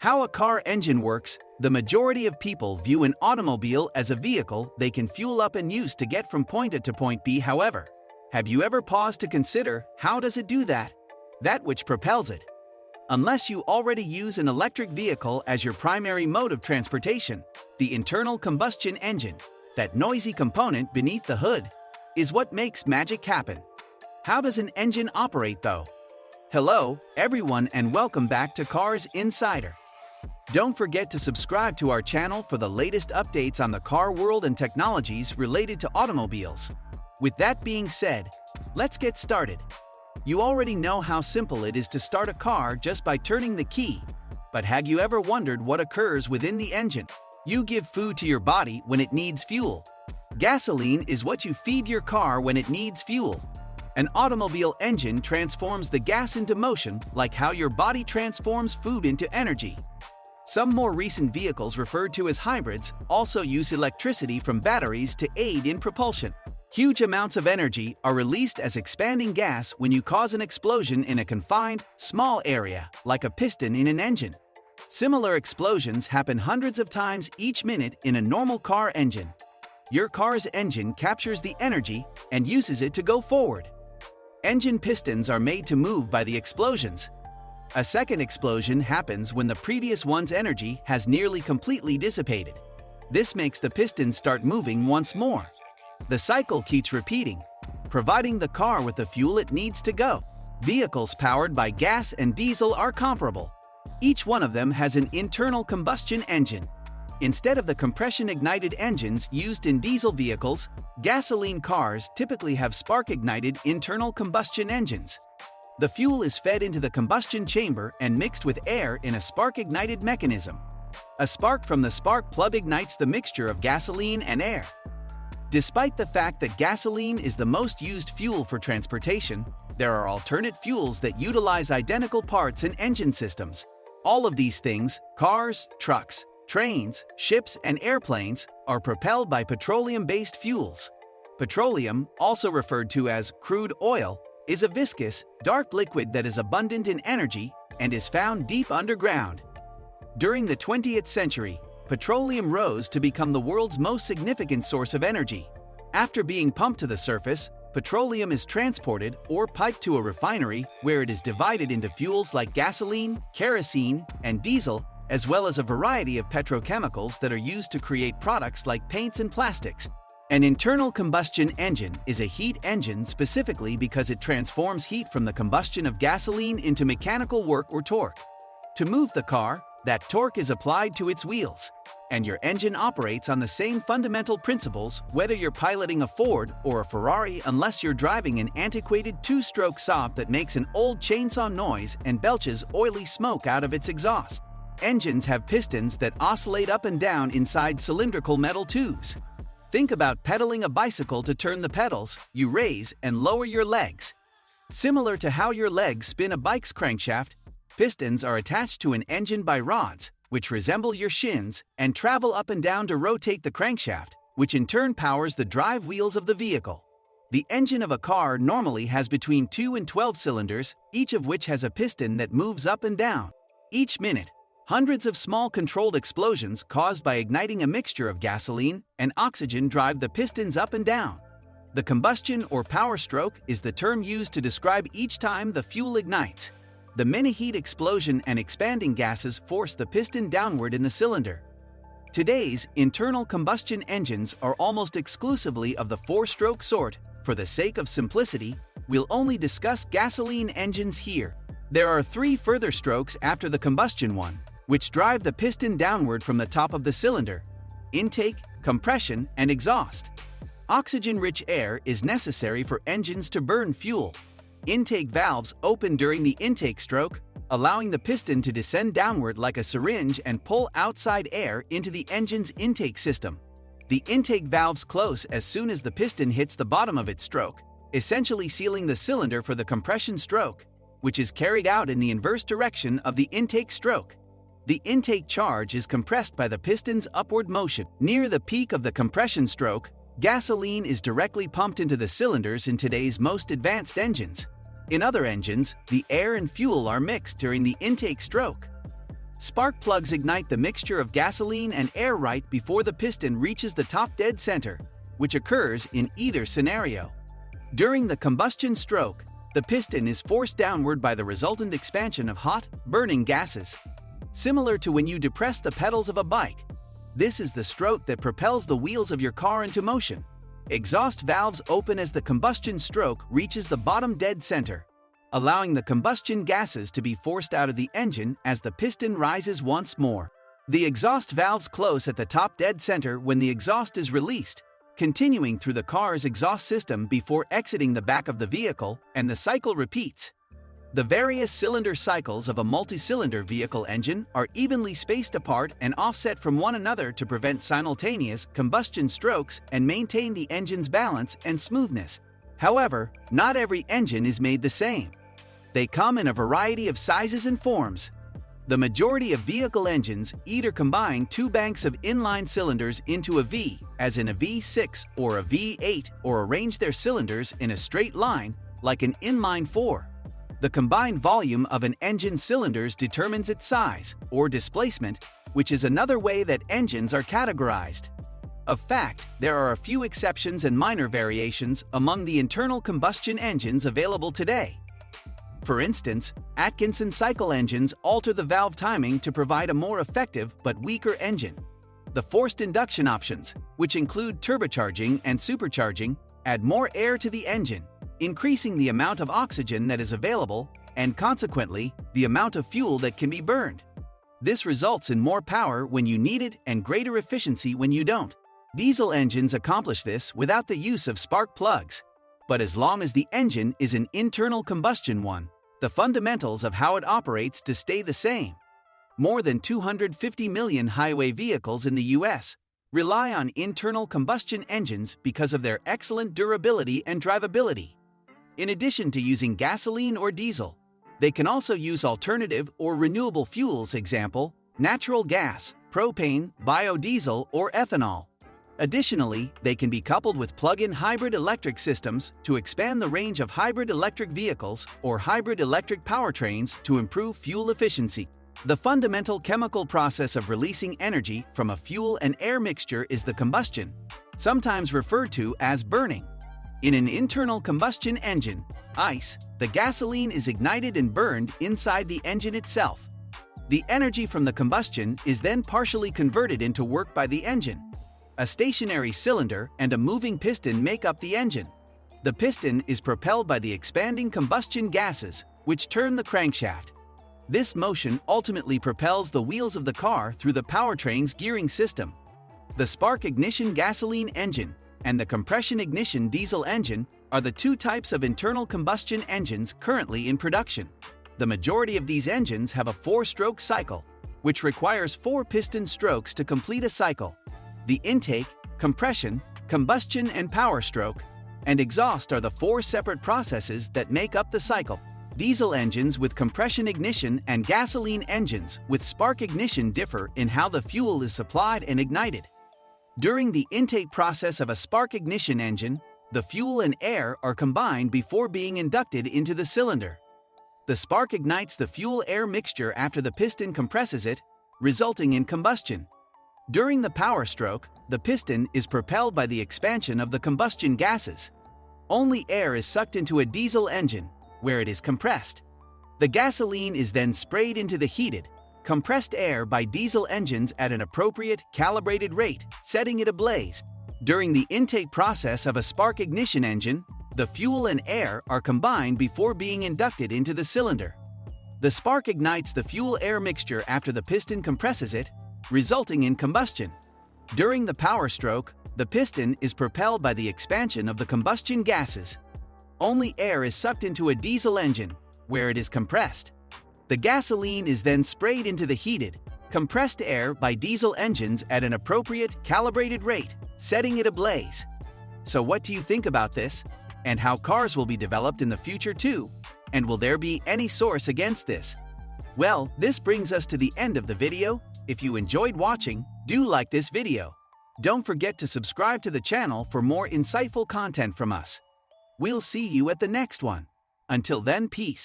How a car engine works. The majority of people view an automobile as a vehicle they can fuel up and use to get from point A to point B. However, have you ever paused to consider how does it do that? That which propels it. Unless you already use an electric vehicle as your primary mode of transportation, the internal combustion engine, that noisy component beneath the hood, is what makes magic happen. How does an engine operate though? Hello, everyone, and welcome back to Cars Insider. Don't forget to subscribe to our channel for the latest updates on the car world and technologies related to automobiles. With that being said, let's get started. You already know how simple it is to start a car just by turning the key. But have you ever wondered what occurs within the engine? You give food to your body when it needs fuel. Gasoline is what you feed your car when it needs fuel. An automobile engine transforms the gas into motion, like how your body transforms food into energy. Some more recent vehicles, referred to as hybrids, also use electricity from batteries to aid in propulsion. Huge amounts of energy are released as expanding gas when you cause an explosion in a confined, small area, like a piston in an engine. Similar explosions happen hundreds of times each minute in a normal car engine. Your car's engine captures the energy and uses it to go forward. Engine pistons are made to move by the explosions. A second explosion happens when the previous one's energy has nearly completely dissipated. This makes the pistons start moving once more. The cycle keeps repeating, providing the car with the fuel it needs to go. Vehicles powered by gas and diesel are comparable. Each one of them has an internal combustion engine. Instead of the compression-ignited engines used in diesel vehicles, gasoline cars typically have spark-ignited internal combustion engines. The fuel is fed into the combustion chamber and mixed with air in a spark-ignited mechanism. A spark from the spark plug ignites the mixture of gasoline and air. Despite the fact that gasoline is the most used fuel for transportation, there are alternate fuels that utilize identical parts and engine systems. All of these things, cars, trucks, trains, ships, and airplanes, are propelled by petroleum-based fuels. Petroleum, also referred to as crude oil, is a viscous, dark liquid that is abundant in energy and is found deep underground. During the 20th century, petroleum rose to become the world's most significant source of energy. After being pumped to the surface, petroleum is transported or piped to a refinery where it is divided into fuels like gasoline, kerosene, and diesel, as well as a variety of petrochemicals that are used to create products like paints and plastics. An internal combustion engine is a heat engine specifically because it transforms heat from the combustion of gasoline into mechanical work or torque. To move the car, that torque is applied to its wheels, and your engine operates on the same fundamental principles whether you're piloting a Ford or a Ferrari, unless you're driving an antiquated two-stroke Saab that makes an old chainsaw noise and belches oily smoke out of its exhaust. Engines have pistons that oscillate up and down inside cylindrical metal tubes. Think about pedaling a bicycle. To turn the pedals, you raise and lower your legs. Similar to how your legs spin a bike's crankshaft, pistons are attached to an engine by rods, which resemble your shins, and travel up and down to rotate the crankshaft, which in turn powers the drive wheels of the vehicle. The engine of a car normally has between 2 and 12 cylinders, each of which has a piston that moves up and down. Each minute, hundreds of small controlled explosions caused by igniting a mixture of gasoline and oxygen drive the pistons up and down. The combustion or power stroke is the term used to describe each time the fuel ignites. The mini-heat explosion and expanding gases force the piston downward in the cylinder. Today's internal combustion engines are almost exclusively of the 4-stroke sort. For the sake of simplicity, we'll only discuss gasoline engines here. There are 3 further strokes after the combustion one, which drive the piston downward from the top of the cylinder: intake, compression, and exhaust. Oxygen-rich air is necessary for engines to burn fuel. Intake valves open during the intake stroke, allowing the piston to descend downward like a syringe and pull outside air into the engine's intake system. The intake valves close as soon as the piston hits the bottom of its stroke, essentially sealing the cylinder for the compression stroke, which is carried out in the inverse direction of the intake stroke. The intake charge is compressed by the piston's upward motion. Near the peak of the compression stroke, gasoline is directly pumped into the cylinders in today's most advanced engines. In other engines, the air and fuel are mixed during the intake stroke. Spark plugs ignite the mixture of gasoline and air right before the piston reaches the top dead center, which occurs in either scenario. During the combustion stroke, the piston is forced downward by the resultant expansion of hot, burning gases. Similar to when you depress the pedals of a bike, this is the stroke that propels the wheels of your car into motion. Exhaust valves open as the combustion stroke reaches the bottom dead center, allowing the combustion gases to be forced out of the engine as the piston rises once more. The exhaust valves close at the top dead center when the exhaust is released, continuing through the car's exhaust system before exiting the back of the vehicle, and the cycle repeats. The various cylinder cycles of a multi-cylinder vehicle engine are evenly spaced apart and offset from one another to prevent simultaneous combustion strokes and maintain the engine's balance and smoothness. However, not every engine is made the same. They come in a variety of sizes and forms. The majority of vehicle engines either combine two banks of inline cylinders into a V, as in a V6 or a V8, or arrange their cylinders in a straight line, like an inline 4. The combined volume of an engine's cylinders determines its size, or displacement, which is another way that engines are categorized. Of fact, there are a few exceptions and minor variations among the internal combustion engines available today. For instance, Atkinson cycle engines alter the valve timing to provide a more effective but weaker engine. The forced induction options, which include turbocharging and supercharging, add more air to the engine, increasing the amount of oxygen that is available and, consequently, the amount of fuel that can be burned. This results in more power when you need it and greater efficiency when you don't. Diesel engines accomplish this without the use of spark plugs. But as long as the engine is an internal combustion one, the fundamentals of how it operates to stay the same. More than 250 million highway vehicles in the U.S. rely on internal combustion engines because of their excellent durability and drivability. In addition to using gasoline or diesel, they can also use alternative or renewable fuels, example, natural gas, propane, biodiesel, or ethanol. Additionally, they can be coupled with plug-in hybrid electric systems to expand the range of hybrid electric vehicles or hybrid electric powertrains to improve fuel efficiency. The fundamental chemical process of releasing energy from a fuel and air mixture is the combustion, sometimes referred to as burning. In an internal combustion engine, ICE, the gasoline is ignited and burned inside the engine itself. The energy from the combustion is then partially converted into work by the engine. A stationary cylinder and a moving piston make up the engine. The piston is propelled by the expanding combustion gases, which turn the crankshaft. This motion ultimately propels the wheels of the car through the powertrain's gearing system. The spark ignition gasoline engine and the compression ignition diesel engine are the two types of internal combustion engines currently in production. The majority of these engines have a 4-stroke cycle, which requires 4 piston strokes to complete a cycle. The intake, compression, combustion, and power stroke, and exhaust are the 4 separate processes that make up the cycle. Diesel engines with compression ignition and gasoline engines with spark ignition differ in how the fuel is supplied and ignited. During the intake process of a spark ignition engine, the fuel and air are combined before being inducted into the cylinder. The spark ignites the fuel-air mixture after the piston compresses it, resulting in combustion. During the power stroke, the piston is propelled by the expansion of the combustion gases. Only air is sucked into a diesel engine, where it is compressed. The gasoline is then sprayed into the heated, compressed air by diesel engines at an appropriate, calibrated rate, setting it ablaze. During the intake process of a spark ignition engine, the fuel and air are combined before being inducted into the cylinder. The spark ignites the fuel-air mixture after the piston compresses it, resulting in combustion. During the power stroke, the piston is propelled by the expansion of the combustion gases. Only air is sucked into a diesel engine, where it is compressed. The gasoline is then sprayed into the heated, compressed air by diesel engines at an appropriate, calibrated rate, setting it ablaze. So what do you think about this? And how cars will be developed in the future too? And will there be any source against this? Well, this brings us to the end of the video. If you enjoyed watching, do like this video. Don't forget to subscribe to the channel for more insightful content from us. We'll see you at the next one. Until then, peace.